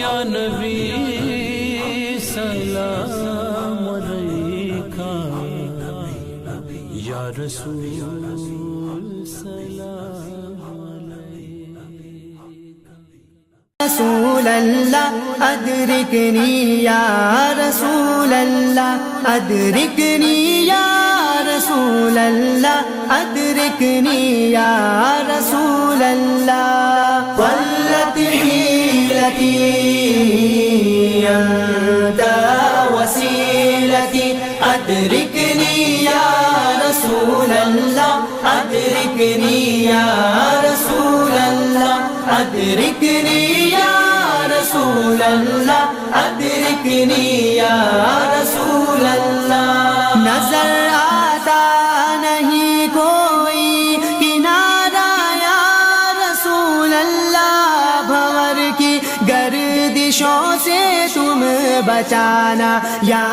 یا نبی سلام علیکہ، یا رسول سلام علیکہ۔ رسول اللہ ادرکنی یا رسول اللہ ادرکنی یا رسول اللہ ادرکنی یا رسول اللہ، قلت حیلتی انت وسیلتی ادرکنی یا رسول اللہ ادرکنی یا رسول اللہ ادرکنی یا رسول اللہ ادرکنی یا رسول اللہ۔ نظر آتا نہیں کوئی کنارہ یا رسول اللہ، بھنور کی گردشوں سے تم بچانا یا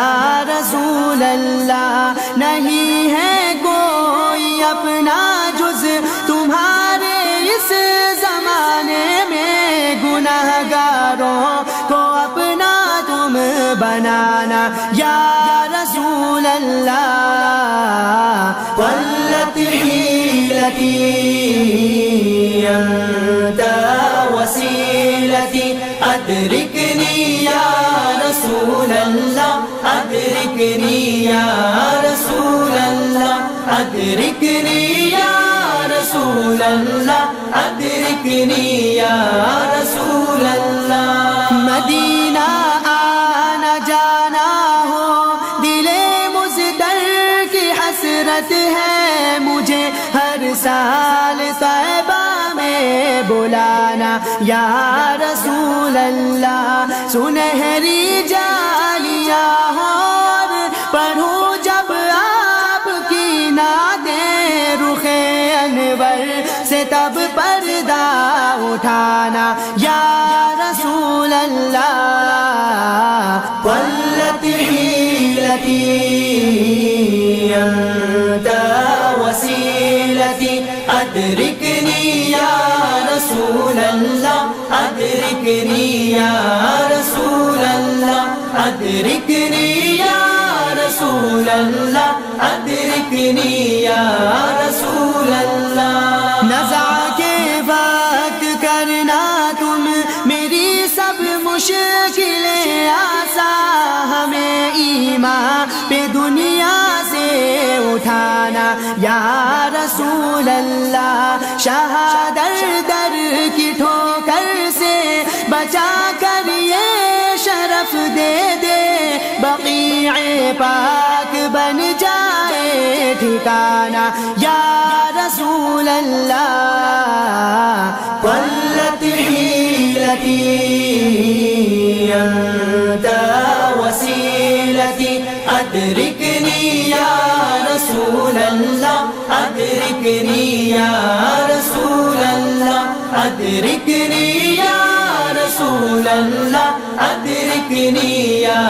رسول اللہ، نہیں ہے کوئی اپنا جز تمہارے اس زمانے میں، گنہگاروں کو اپنا تم بنانا یا رسول اللہ، قلت حیلتی انت وسیلتی ادرکنی یا رسول اللہ ادرکنی یا رسول اللہ ادرکنی یا رسول اللہ ادرکنی یا رسول اللہ۔ مدینہ آنا جانا ہو دل مزدر کی حسرت ہے، مجھے ہر سال طیبہ میں بلانا یا رسول اللہ، سنہری جالیاں اور پڑھوں جب آپ کی نعتیں رخ انور سے تب پردہ اٹھانا یا رسول اللہ، قلت حیلتی انت وسیلتی ادرکنی یا رسول اللہ ادرکنی یا رسول اللہ ادرکنی یا رسول اللہ ادرکنی یا رسول اللہ۔ نزع کے وقت کرنا تم میری سب مشکلیں آسان، ہمیں ایمان پہ دنیا سے اٹھانا یا رسول اللہ، شہادت در کی ٹھوکر سے بچا کر یہ شرف دے دے، بقیع پاک بن جائے ٹھکانہ یا رسول اللہ، قلت حیلتی انت وسیلتی ادرکنی یا رسول اللہ ادرکنی یا رسول اللہ ادرکنی یا رسول اللہ ادرکنی یا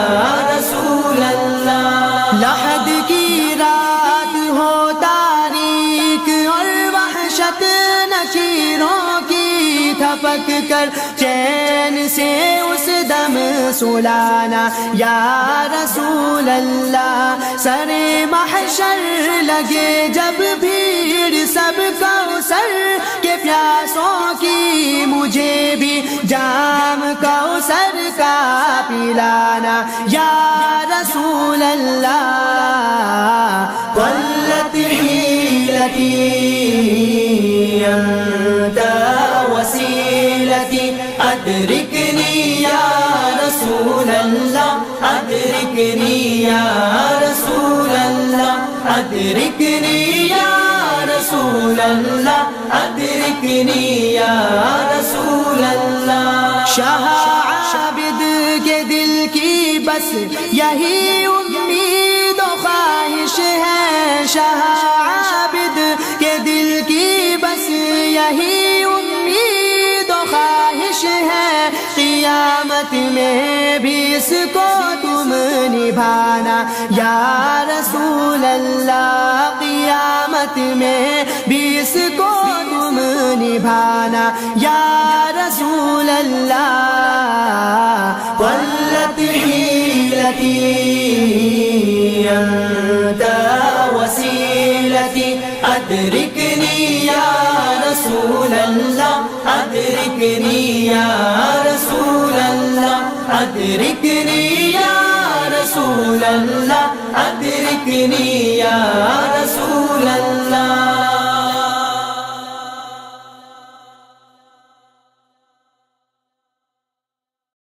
رسول اللہ۔ لحد کی رات ہو تاریک اور وحشت نشیروں کی تھپک کر چین سے اس دم سلانا یا رسول اللہ، سر محشر لگے جب بھیڑ سب کوثر کے پیاسوں کی، مجھے بھی جام کوثر کا پلانا یا رسول اللہ، قلت حیلتی انت وسیلتی ادرکنی یا رسول اللہ ادرکنی یا رسول اللہ ادرکنی یا رسول اللہ ادرکنی یا رسول اللہ۔ شاہ عابد کے دل کی بس یہی امید و خواہش ہے، شاہ عابد کے دل کی بس یہی امید و خواہش ہے، قیامت میں بھی اس کو تم نبھانا یا رسول اللہ، قیامت میں بھی اس کو تم نبھانا یا رسول اللہ، ضلت حيلتي أنت وسيلتي أدركني يا رسول الله أدركني يا رسول الله أدركني يا رسول الله أدركني يا رسول